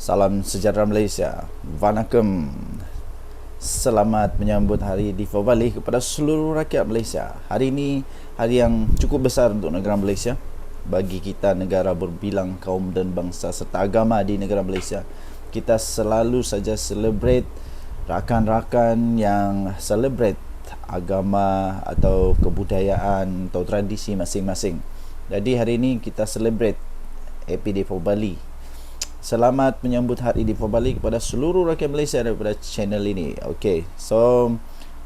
Salam sejahtera Malaysia. Vanakkam. Selamat menyambut Hari Deepavali kepada seluruh rakyat Malaysia. Hari ini hari yang cukup besar untuk negara Malaysia. Bagi kita, negara berbilang kaum dan bangsa serta agama di negara Malaysia, kita selalu saja celebrate rakan-rakan yang celebrate agama atau kebudayaan atau tradisi masing-masing. Jadi hari ini kita celebrate Happy Deepavali. Selamat menyambut Hari Deepavali kepada seluruh rakyat Malaysia daripada channel ini. Okey, so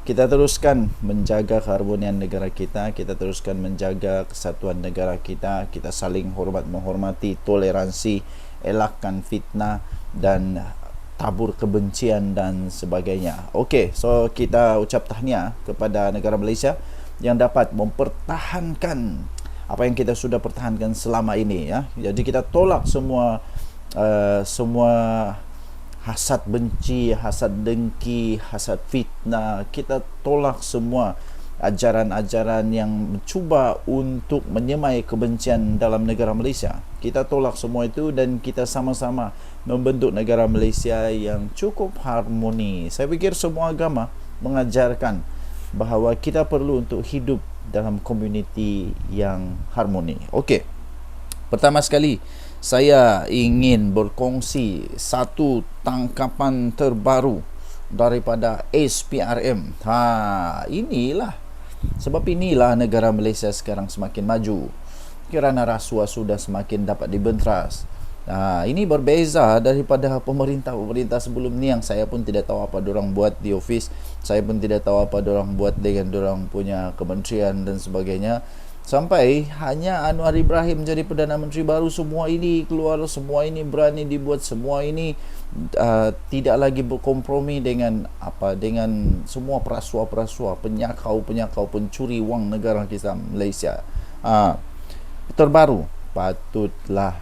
kita teruskan menjaga keharmonian negara kita, kita teruskan menjaga kesatuan negara kita, kita saling hormat menghormati, toleransi, elakkan fitnah dan tabur kebencian dan sebagainya. Okey, so kita ucap tahniah kepada negara Malaysia yang dapat mempertahankan apa yang kita sudah pertahankan selama ini, ya. Jadi kita tolak semua hasad benci, hasad dengki, hasad fitnah. Kita tolak semua ajaran-ajaran yang mencuba untuk menyemai kebencian dalam negara Malaysia. Kita tolak semua itu dan kita sama-sama membentuk negara Malaysia yang cukup harmoni. Saya fikir semua agama mengajarkan bahawa kita perlu untuk hidup dalam komuniti yang harmoni. Okey. Pertama sekali, saya ingin berkongsi satu tangkapan terbaru daripada SPRM. Sebab inilah negara Malaysia sekarang semakin maju kerana rasuah sudah semakin dapat dibenteras. Ini berbeza daripada pemerintah-pemerintah sebelum ni yang saya pun tidak tahu apa dorang buat di office. Saya pun tidak tahu apa dorang buat dengan dorang punya kementerian dan sebagainya. Sampai hanya Anwar Ibrahim jadi Perdana Menteri baru, semua ini keluar, semua ini berani dibuat, semua ini tidak lagi berkompromi dengan semua perasuah-perasuah, penyakau-penyakau, pencuri wang negara kita Malaysia. Terbaru, patutlah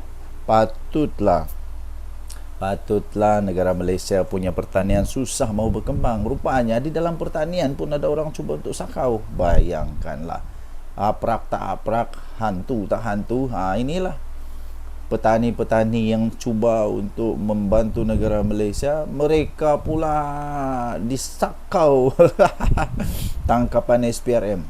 negara Malaysia punya pertanian susah mau berkembang. Rupanya di dalam pertanian pun ada orang cuba untuk sakau. Bayangkanlah. Aprak tak aprak, hantu tak hantu. Inilah petani-petani yang cuba untuk membantu negara Malaysia, mereka pula disakau. Tangkapan SPRM.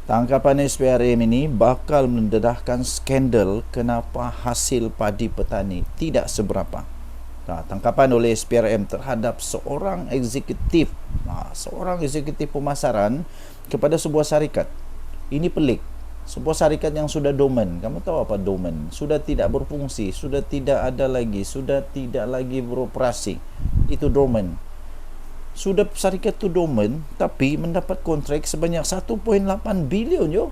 Tangkapan SPRM ini bakal mendedahkan skandal kenapa hasil padi petani tidak seberapa. Tangkapan oleh SPRM terhadap seorang eksekutif pemasaran kepada sebuah syarikat. Ini pelik. Sebuah syarikat yang sudah dormant. Kamu tahu apa dormant? Sudah tidak berfungsi, sudah tidak ada lagi, sudah tidak lagi beroperasi. Itu dormant. Sudah syarikat itu dormant, tapi mendapat kontrak sebanyak 1.8 bilion yo.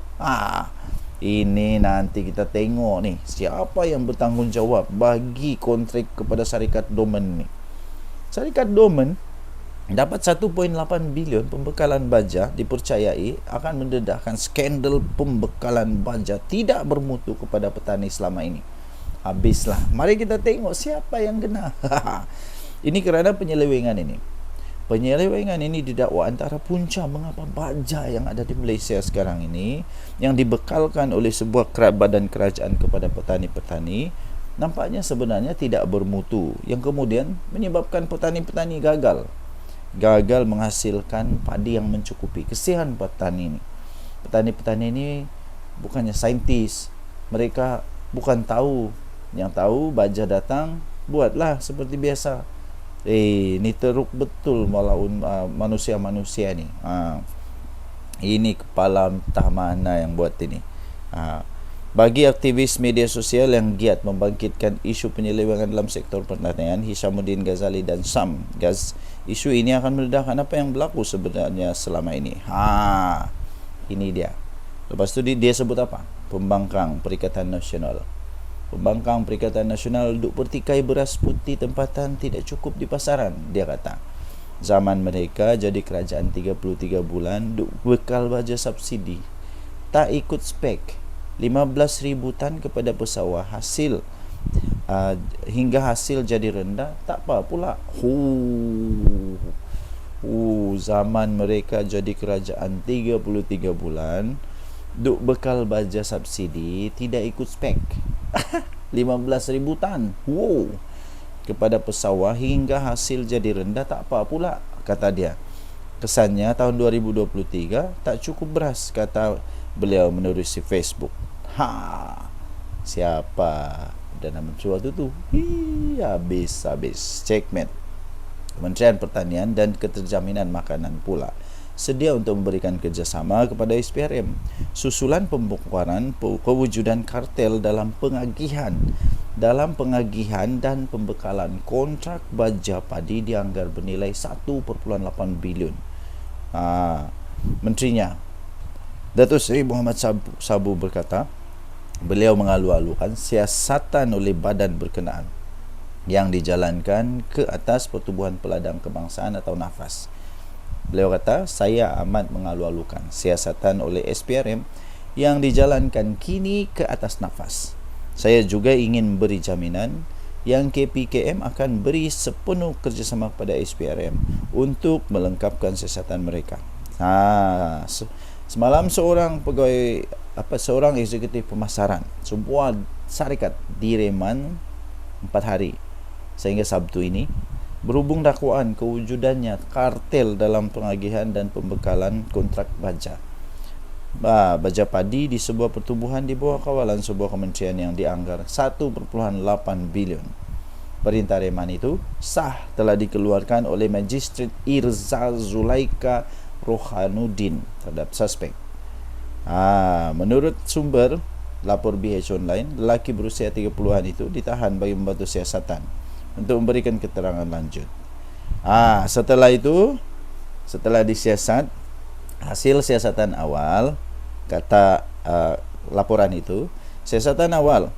Ini nanti kita tengok nih, siapa yang bertanggungjawab bagi kontrak kepada syarikat dormant ni. Syarikat dormant dapat 1.8 bilion pembekalan baja, dipercayai akan mendedahkan skandal pembekalan baja tidak bermutu kepada petani selama ini. Habislah. Mari kita tengok siapa yang kena. Ini kerana penyelewengan ini. Penyelewengan ini didakwa antara punca mengapa baja yang ada di Malaysia sekarang ini, yang dibekalkan oleh sebuah badan kerajaan kepada petani-petani, nampaknya sebenarnya tidak bermutu, yang kemudian menyebabkan petani-petani gagal menghasilkan padi yang mencukupi. Kesian petani ini. Petani-petani ini bukannya saintis, mereka bukan tahu. Yang tahu baja datang, buatlah seperti biasa. Ini teruk betul malaun manusia-manusia ni. Ini kepala entah mana yang buat ini. Bagi aktivis media sosial yang giat membangkitkan isu penyelewengan dalam sektor pertanian, Hishamuddin Ghazali dan Sam Gaz, isu ini akan meledakkan apa yang berlaku sebenarnya selama ini. Ini dia. Lepas tu dia sebut apa? Pembangkang Perikatan Nasional. Pembangkang Perikatan Nasional duk pertikai beras putih tempatan tidak cukup di pasaran, dia kata. Zaman mereka jadi kerajaan 33 bulan, duk bekal baja subsidi. Tak ikut spek. 15,000 tan kepada pesawah, hasil hingga hasil jadi rendah, tak apa pula. Zaman mereka jadi kerajaan 33 bulan, duk bekal baja subsidi, tidak ikut spek. 15,000 tan. kepada pesawah hingga hasil jadi rendah tak apa pula, kata dia. Kesannya tahun 2023 tak cukup beras, kata beliau menerusi Facebook. Siapa Perdana Menteri waktu tu? Habis checkmate. Kementerian Pertanian dan Keterjaminan Makanan pula sedia untuk memberikan kerjasama kepada SPRM susulan pembongkaran kewujudan kartel dalam pengagihan dan pembekalan kontrak baja padi dianggar bernilai 1.8 bilion. Menterinya Datuk Seri Muhammad Sabu berkata, beliau mengalu-alukan siasatan oleh badan berkenaan yang dijalankan ke atas Pertubuhan Peladang Kebangsaan atau NAFAS. Beliau kata, saya amat mengalu-alukan siasatan oleh SPRM yang dijalankan kini ke atas NAFAS. Saya juga ingin beri jaminan yang KPKM akan beri sepenuh kerjasama kepada SPRM untuk melengkapkan siasatan mereka. Semalam seorang eksekutif pemasaran sebuah syarikat direman 4 hari sehingga Sabtu ini berhubung dakwaan kewujudannya kartel dalam pengagihan dan pembekalan kontrak baja padi di sebuah pertubuhan di bawah kawalan sebuah kementerian yang dianggar 1.8 bilion. Perintah reman itu sah telah dikeluarkan oleh Magistrat Irza Zulaika Rohanuddin terhadap suspek. Menurut sumber lapor BH Online, lelaki berusia 30-an itu ditahan bagi membantu siasatan untuk memberikan keterangan lanjut. Setelah disiasat, hasil siasatan awal, kata laporan itu, siasatan awal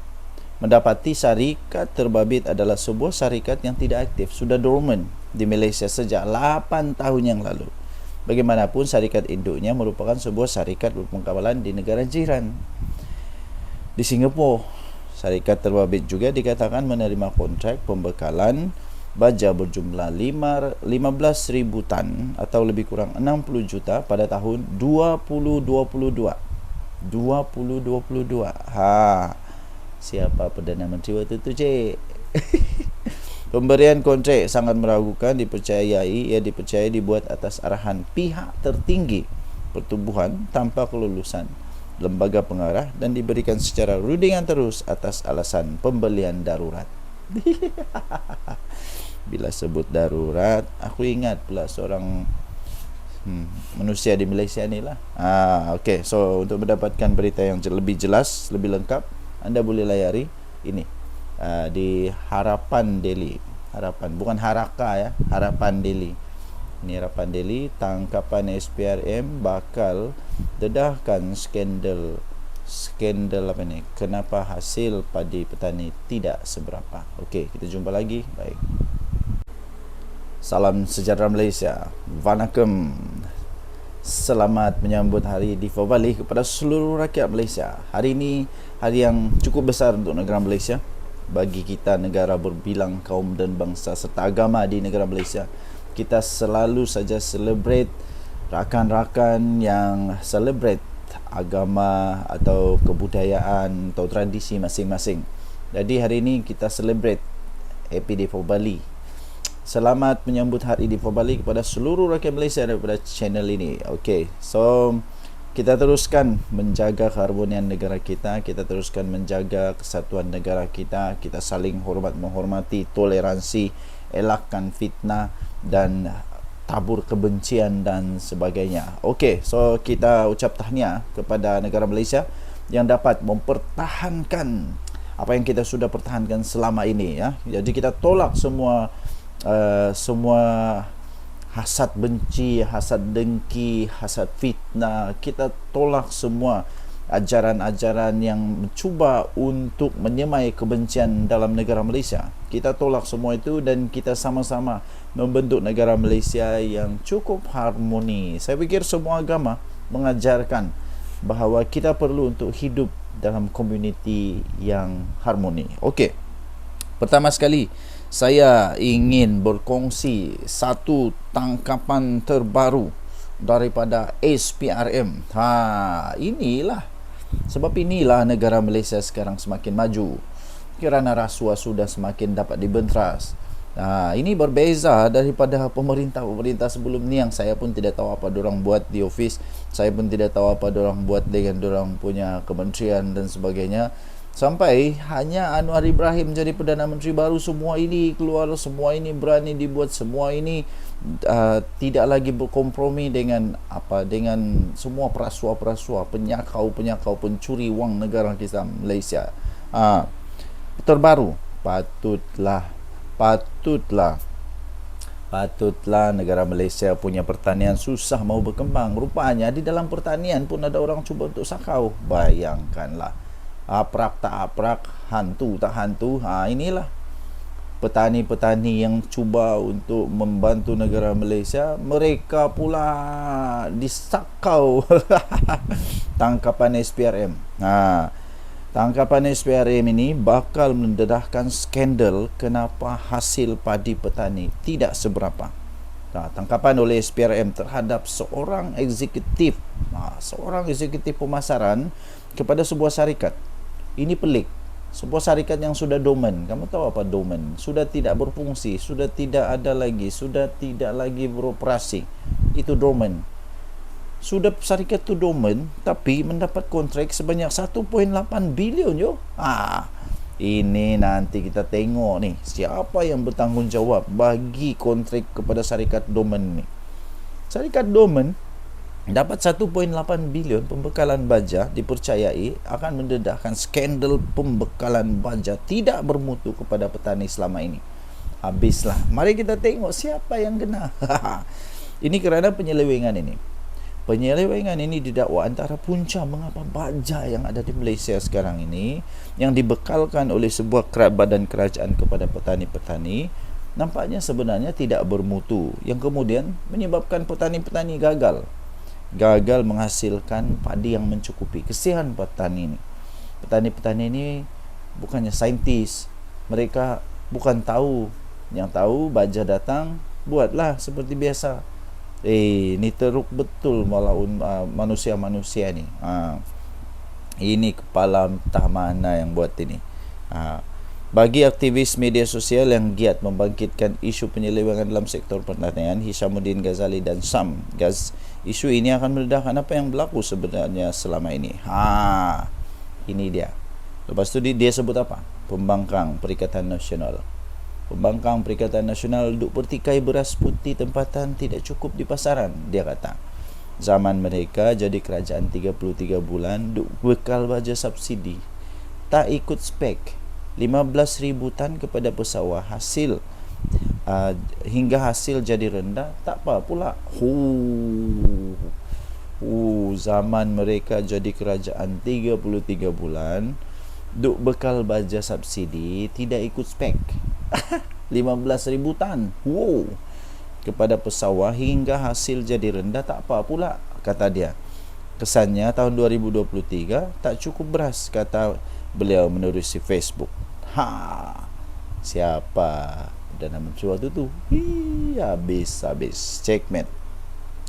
mendapati syarikat terbabit adalah sebuah syarikat yang tidak aktif, sudah dormant di Malaysia sejak 8 tahun yang lalu. Bagaimanapun, syarikat induknya merupakan sebuah syarikat berpengkawalan di negara jiran. Di Singapura, syarikat terbabit juga dikatakan menerima kontrak pembekalan baja berjumlah 15,000 tan atau lebih kurang 60 juta pada tahun 2022. Siapa Perdana Menteri waktu itu, cik? Pemberian kontrak sangat meragukan, dipercayai dibuat atas arahan pihak tertinggi pertubuhan tanpa kelulusan lembaga pengarah dan diberikan secara rundingan terus atas alasan pembelian darurat. Bila sebut darurat, aku ingat pula seorang manusia di Malaysia ni lah. Okay, so untuk mendapatkan berita yang lebih jelas, lebih lengkap, anda boleh layari ini di Harapan Daily. Bukan Haraka ya, Harapan Daily. Ini Harapan Daily, tangkapan SPRM bakal dedahkan skandal apa ni? Kenapa hasil padi petani tidak seberapa. Okey, kita jumpa lagi. Baik. Salam sejahtera Malaysia. Vanakkam. Selamat menyambut Hari Deepavali kepada seluruh rakyat Malaysia. Hari ini hari yang cukup besar untuk negara Malaysia. Bagi kita, negara berbilang kaum dan bangsa serta agama di negara Malaysia, kita selalu saja celebrate rakan-rakan yang celebrate agama atau kebudayaan atau tradisi masing-masing. Jadi hari ini kita celebrate Happy Deepavali. Selamat menyambut Hari Deepavali kepada seluruh rakyat Malaysia daripada channel ini. Okey, so kita teruskan menjaga keharmonian negara kita, kita teruskan menjaga kesatuan negara kita, kita saling menghormati, toleransi, elakkan fitnah dan tabur kebencian dan sebagainya. Okey, so kita ucap tahniah kepada negara Malaysia yang dapat mempertahankan apa yang kita sudah pertahankan selama ini ya. Jadi kita tolak semua hasad benci, hasad dengki, hasad fitnah. Kita tolak semua ajaran-ajaran yang mencuba untuk menyemai kebencian dalam negara Malaysia. Kita tolak semua itu dan kita sama-sama membentuk negara Malaysia yang cukup harmoni. Saya fikir semua agama mengajarkan bahawa kita perlu untuk hidup dalam komuniti yang harmoni. Okey. Pertama sekali, saya ingin berkongsi satu tangkapan terbaru daripada SPRM. Inilah sebab inilah negara Malaysia sekarang semakin maju. kerana rasuah sudah semakin dapat dibenteras. Ini berbeza daripada pemerintah sebelum ni yang saya pun tidak tahu apa dorang buat di office, saya pun tidak tahu apa dorang buat dengan dorang punya kementerian dan sebagainya. Sampai hanya Anwar Ibrahim jadi Perdana Menteri baru, semua ini keluar, semua ini berani dibuat, semua ini tidak lagi berkompromi dengan semua perasuah-perasuah, penyakau, pencuri wang negara kita Malaysia. Terbaru, patutlah negara Malaysia punya pertanian susah mau berkembang. Rupanya di dalam pertanian pun ada orang cuba untuk sakau. Bayangkanlah, aprak tak aprak, hantu tak hantu. Inilah petani-petani yang cuba untuk membantu negara Malaysia, mereka pula disakau. Tangkapan SPRM. Tangkapan SPRM ini bakal mendedahkan skandal kenapa hasil padi petani tidak seberapa. Tangkapan oleh SPRM terhadap seorang eksekutif pemasaran kepada sebuah syarikat. Ini pelik. Sebuah syarikat yang sudah dormant. Kamu tahu apa dormant? Sudah tidak berfungsi, sudah tidak ada lagi, sudah tidak lagi beroperasi. Itu dormant. Sudah syarikat tu dormant tapi mendapat kontrak sebanyak 1.8 bilion yo. Ini nanti kita tengok ni siapa yang bertanggungjawab bagi kontrak kepada syarikat dormant ni. Syarikat dormant dapat 1.8 bilion pembekalan baja, dipercayai akan mendedahkan skandal pembekalan baja tidak bermutu kepada petani selama ini. Habislah. Mari kita tengok siapa yang kena. Ini kerana penyelewengan ini. Penyelewengan ini didakwa antara punca mengapa baja yang ada di Malaysia sekarang ini yang dibekalkan oleh sebuah badan kerajaan kepada petani-petani nampaknya sebenarnya tidak bermutu, yang kemudian menyebabkan petani-petani gagal menghasilkan padi yang mencukupi. Kesian petani ini. Petani-petani ini bukannya saintis, mereka bukan tahu. Yang tahu baja datang, buatlah seperti biasa. Ni teruk betul manusia-manusia ni. Ini kepala entah mana yang buat ini. Bagi aktivis media sosial yang giat membangkitkan isu penyelewengan dalam sektor pertanian, Hishamuddin Ghazali dan Sam Gaz, isu ini akan meledakkan apa yang berlaku sebenarnya selama ini. Ini dia. Lepas tu dia sebut apa? Pembangkang Perikatan Nasional. Pembangkang Perikatan Nasional duk pertikai beras putih tempatan tidak cukup di pasaran. Dia kata, zaman mereka jadi kerajaan 33 bulan duk bekal baja subsidi. Tak ikut spek. 15,000 tan kepada pesawah, hasil hingga hasil jadi rendah, tak apa pula. Zaman mereka jadi kerajaan 33 bulan duk bekal baja subsidi tidak ikut spek. 15,000 tan kepada pesawah hingga hasil jadi rendah, tak apa pula, kata dia. Kesannya tahun 2023 tak cukup beras, kata beliau menerusi Facebook. Siapa Perdana Menteri waktu tu? Habis checkmate.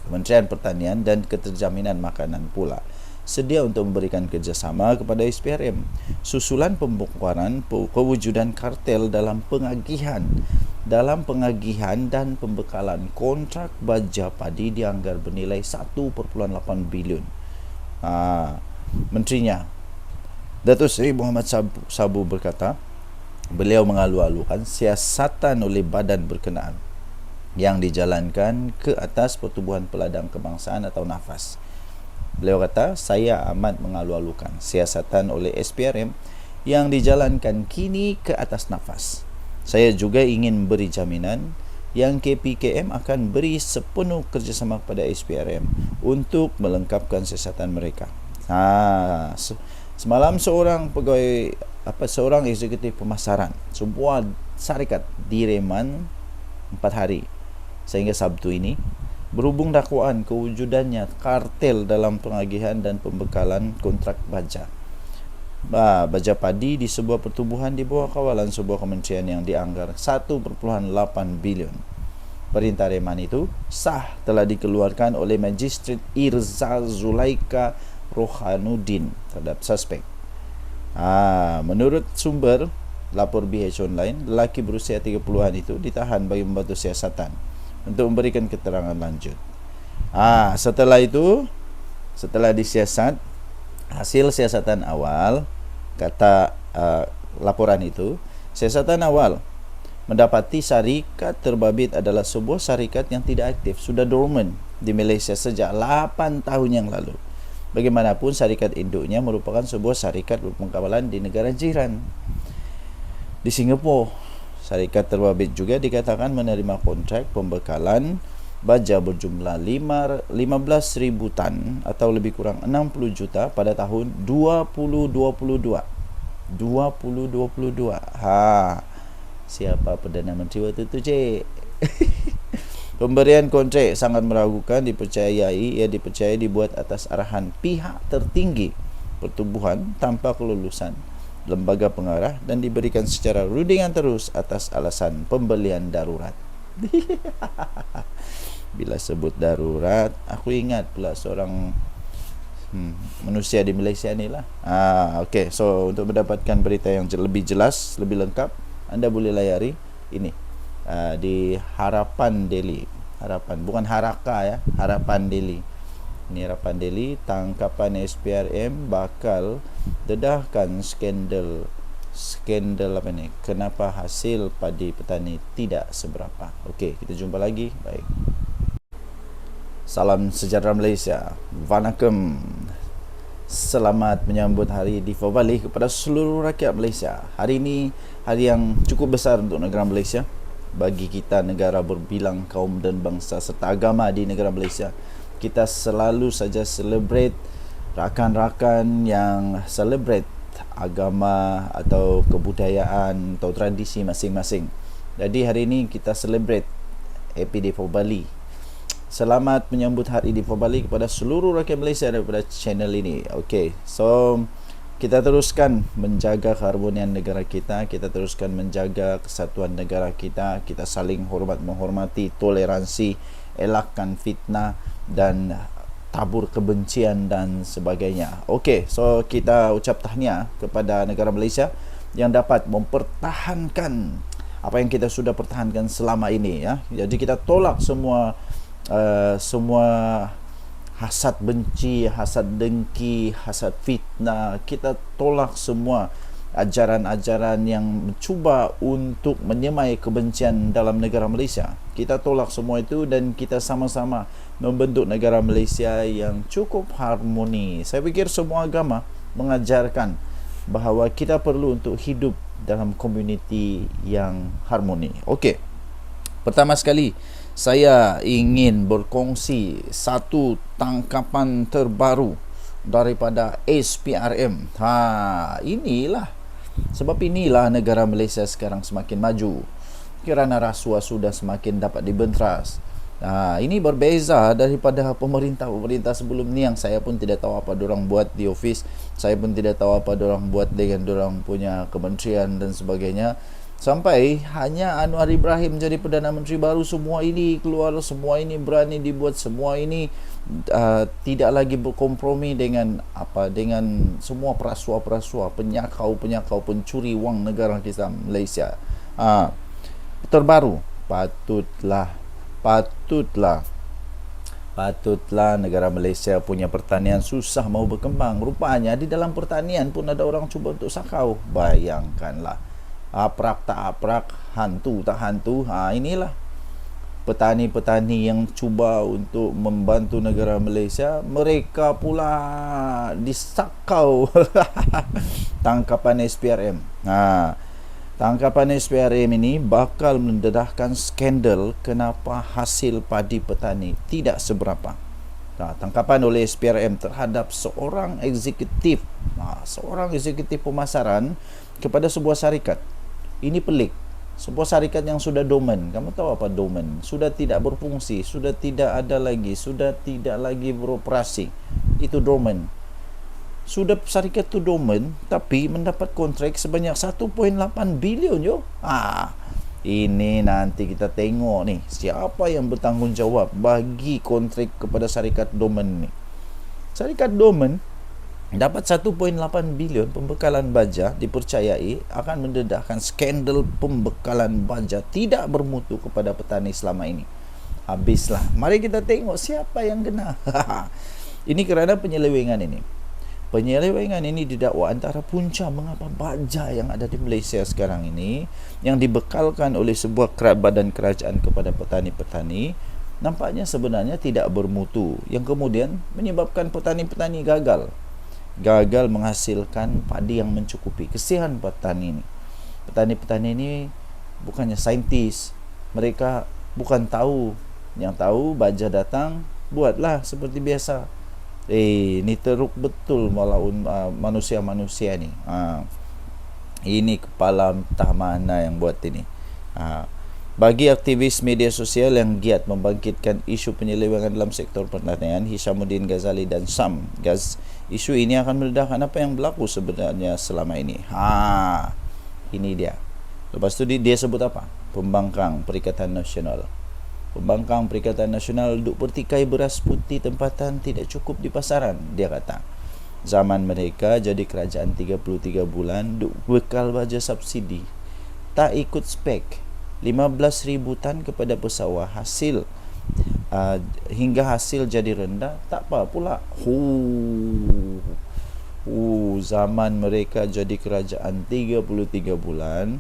Kementerian Pertanian dan Keterjaminan Makanan pula sedia untuk memberikan kerjasama kepada SPRM susulan pembongkaran kewujudan kartel dalam pengagihan dan pembekalan kontrak baja padi dianggar bernilai 1.8 bilion. Menterinya Datuk Seri Muhammad Sabu berkata, beliau mengalu-alukan siasatan oleh badan berkenaan yang dijalankan ke atas Pertubuhan Peladang Kebangsaan atau NAFAS. Beliau kata, saya amat mengalu-alukan siasatan oleh SPRM yang dijalankan kini ke atas NAFAS. Saya juga ingin beri jaminan yang KPKM akan beri sepenuh kerjasama kepada SPRM untuk melengkapkan siasatan mereka. Semalam seorang eksekutif pemasaran sebuah syarikat direman 4 hari sehingga Sabtu ini berhubung dakwaan kewujudannya kartel dalam pengagihan dan pembekalan kontrak baja padi di sebuah pertubuhan di bawah kawalan sebuah kementerian yang dianggar 1.8 bilion. Perintah reman itu sah telah dikeluarkan oleh Magistrat Irza Zulaika Rohanuddin terhadap suspek. Menurut sumber, lapor BH Online, lelaki berusia 30-an itu ditahan bagi membantu siasatan untuk memberikan keterangan lanjut. Setelah itu, setelah disiasat, hasil siasatan awal, kata laporan itu, siasatan awal mendapati syarikat terbabit adalah sebuah syarikat yang tidak aktif, sudah dormant di Malaysia sejak 8 tahun yang lalu. Bagaimanapun, syarikat induknya merupakan sebuah syarikat berpengkawalan di negara jiran. Di Singapura, syarikat terbabit juga dikatakan menerima kontrak pembekalan baja berjumlah 15,000 tan atau lebih kurang 60 juta pada tahun 2022. Siapa Perdana Menteri waktu itu, cik? Pemberian kontrak sangat meragukan, dipercaya dibuat atas arahan pihak tertinggi pertubuhan tanpa kelulusan lembaga pengarah dan diberikan secara rundingan terus atas alasan pembelian darurat. Bila sebut darurat, aku ingat pula seorang manusia di Malaysia ni lah. Okey, so untuk mendapatkan berita yang lebih jelas, lebih lengkap, anda boleh layari ini di Harapan Daily. Bukan Haraka ya, Harapan Daily. Ini Harapan Daily, tangkapan SPRM bakal dedahkan skandal apa ni? Kenapa hasil padi petani tidak seberapa. Okey, kita jumpa lagi. Baik. Salam sejahtera Malaysia. Vanakkam. Selamat menyambut Hari Deepavali kepada seluruh rakyat Malaysia. Hari ini hari yang cukup besar untuk negara Malaysia. Bagi kita, negara berbilang kaum dan bangsa serta agama di negara Malaysia, kita selalu saja celebrate rakan-rakan yang celebrate agama atau kebudayaan atau tradisi masing-masing. Jadi hari ini kita celebrate Happy Deepavali. Selamat menyambut Hari Deepavali kepada seluruh rakyat Malaysia daripada channel ini. Okey, so kita teruskan menjaga keharmonian negara kita, kita teruskan menjaga kesatuan negara kita, kita saling hormat menghormati, toleransi, elakkan fitnah dan tabur kebencian dan sebagainya. Okey, so kita ucap tahniah kepada negara Malaysia yang dapat mempertahankan apa yang kita sudah pertahankan selama ini ya. Jadi kita tolak semua hasad benci, hasad dengki, hasad fitnah. Kita tolak semua ajaran-ajaran yang mencuba untuk menyemai kebencian dalam negara Malaysia. Kita tolak semua itu dan kita sama-sama membentuk negara Malaysia yang cukup harmoni. Saya fikir semua agama mengajarkan bahawa kita perlu untuk hidup dalam komuniti yang harmoni. Okey. Pertama sekali, saya ingin berkongsi satu tangkapan terbaru daripada SPRM. Sebab inilah negara Malaysia sekarang semakin maju kerana rasuah sudah semakin dapat dibenteras. Ini berbeza daripada pemerintah sebelum ni yang saya pun tidak tahu apa dorang buat di office. Saya pun tidak tahu apa dorang buat dengan dorang punya kementerian dan sebagainya. Sampai hanya Anwar Ibrahim jadi Perdana Menteri baru, semua ini keluar, semua ini berani dibuat, semua ini tidak lagi berkompromi dengan semua perasuah-perasuah, penyakau, pencuri wang negara kita Malaysia. Terbaru, patutlah negara Malaysia punya pertanian susah mau berkembang. Rupanya di dalam pertanian pun ada orang cuba untuk sakau. Bayangkanlah. Aprak tak aprak, hantu tak hantu. Inilah petani-petani yang cuba untuk membantu negara Malaysia, mereka pula disakau. Tangkapan SPRM. Tangkapan SPRM ini bakal mendedahkan skandal kenapa hasil padi petani tidak seberapa. Tangkapan oleh SPRM terhadap seorang eksekutif pemasaran kepada sebuah syarikat. Ini pelik. Sebuah syarikat yang sudah dormant. Kamu tahu apa dormant? Sudah tidak berfungsi, sudah tidak ada lagi, sudah tidak lagi beroperasi. Itu dormant. Sudah syarikat itu dormant, tapi mendapat kontrak sebanyak 1.8 bilion yo. Ini nanti kita tengok nih, siapa yang bertanggungjawab bagi kontrak kepada syarikat dormant ni. Syarikat dormant dapat 1.8 bilion pembekalan baja dipercayai akan mendedahkan skandal pembekalan baja tidak bermutu kepada petani selama ini. Habislah. Mari kita tengok siapa yang kena. Ini kerana penyelewengan ini. Penyelewengan ini didakwa antara punca mengapa baja yang ada di Malaysia sekarang ini yang dibekalkan oleh sebuah badan kerajaan kepada petani-petani nampaknya sebenarnya tidak bermutu, yang kemudian menyebabkan petani-petani gagal menghasilkan padi yang mencukupi. Kesian petani ini. Petani-petani ini bukannya saintis, mereka bukan tahu. Yang tahu baja datang, buatlah seperti biasa. Ini teruk betul malaun manusia-manusia ni. Ini kepala entah mana yang buat ini. Bagi aktivis media sosial yang giat membangkitkan isu penyelewengan dalam sektor pertanian, Hishamuddin Ghazali dan Sam Gaz, isu ini akan meledakkan apa yang berlaku sebenarnya selama ini. Ini dia. Lepas tu dia sebut apa? Pembangkang Perikatan Nasional. Pembangkang Perikatan Nasional duk pertikai beras putih tempatan tidak cukup di pasaran, dia kata. Zaman mereka jadi kerajaan 33 bulan duk bekal baja subsidi. Tak ikut spek. 15,000 tan kepada pesawah, hasil hingga hasil jadi rendah, tak apa pula. Zaman mereka jadi kerajaan 33 bulan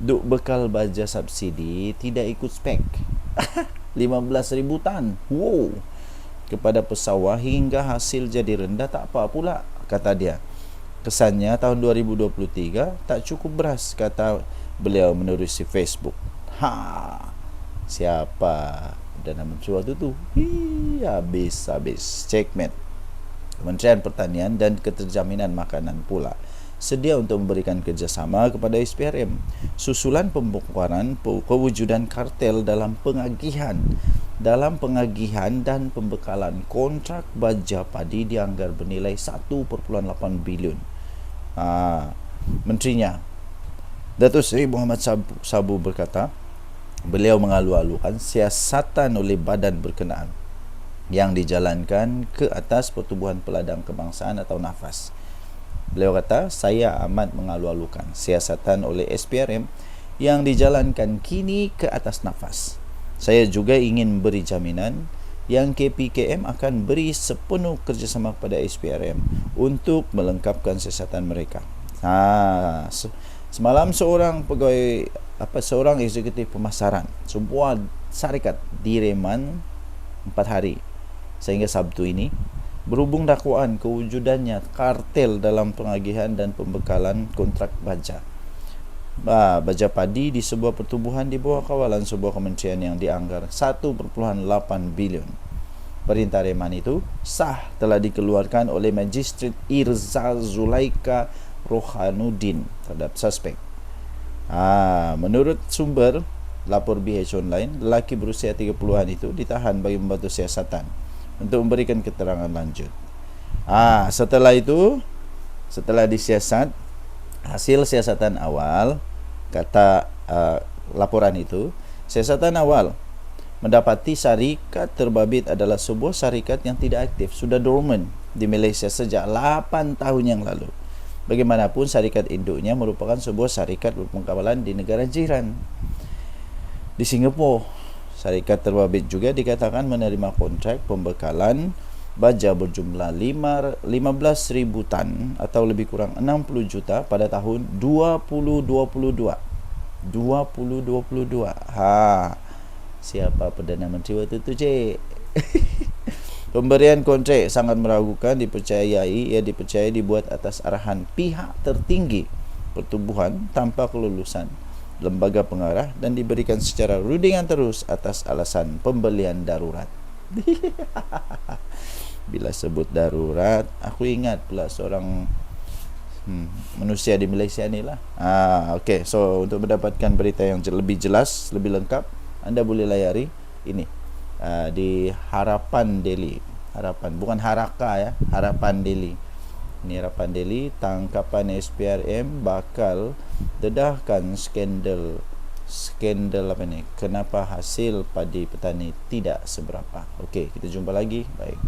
duk bekal baja subsidi tidak ikut spek. 15,000 tan kepada pesawah hingga hasil jadi rendah, tak apa pula, kata dia. Kesannya tahun 2023 tak cukup beras, kata beliau menerusi Facebook. Siapa Perdana Menteri waktu tu? Habis checkmate. Kementerian Pertanian dan Keterjaminan Makanan pula sedia untuk memberikan kerjasama kepada SPRM susulan pembongkaran kewujudan kartel dalam pengagihan dan pembekalan kontrak baja padi dianggar bernilai 1.8 bilion. Menterinya Datuk Seri Muhammad Sabu berkata, beliau mengalu-alukan siasatan oleh badan berkenaan yang dijalankan ke atas Pertubuhan Peladang Kebangsaan atau NAFAS. Beliau kata, saya amat mengalu-alukan siasatan oleh SPRM yang dijalankan kini ke atas NAFAS. Saya juga ingin beri jaminan yang KPKM akan beri sepenuh kerjasama kepada SPRM untuk melengkapkan siasatan mereka. Semalam seorang eksekutif pemasaran sebuah syarikat direman 4 hari sehingga Sabtu ini berhubung dakwaan kewujudannya kartel dalam pengagihan dan pembekalan kontrak baja padi di sebuah pertubuhan di bawah kawalan sebuah kementerian yang dianggar 1.8 bilion. Perintah reman itu sah telah dikeluarkan oleh Magistrat Irza Zulaika Rohanuddin terhadap suspek. Menurut sumber lapor BH Online, lelaki berusia 30-an itu ditahan bagi membantu siasatan untuk memberikan keterangan lanjut. Setelah disiasat, hasil siasatan awal, kata laporan itu, siasatan awal mendapati syarikat terbabit adalah sebuah syarikat yang tidak aktif, sudah dormant di Malaysia sejak 8 tahun yang lalu. Bagaimanapun, syarikat induknya merupakan sebuah syarikat berpengkawalan di negara jiran. Di Singapura, syarikat terbabit juga dikatakan menerima kontrak pembekalan baja berjumlah 15,000 tan atau lebih kurang 60 juta pada tahun 2022. Siapa Perdana Menteri waktu itu, cik? Pemberian kontrak sangat meragukan, dipercayai dibuat atas arahan pihak tertinggi pertubuhan tanpa kelulusan lembaga pengarah dan diberikan secara rundingan terus atas alasan pembelian darurat. Bila sebut darurat, aku ingat pula seorang manusia di Malaysia ni lah. Okay, so untuk mendapatkan berita yang lebih jelas, lebih lengkap, anda boleh layari ini di Harapan Daily. Bukan Haraka ya, Harapan Daily. Ini Harapan Daily, tangkapan SPRM bakal dedahkan skandal apa ni? Kenapa hasil padi petani tidak seberapa. Okey, kita jumpa lagi. Baik.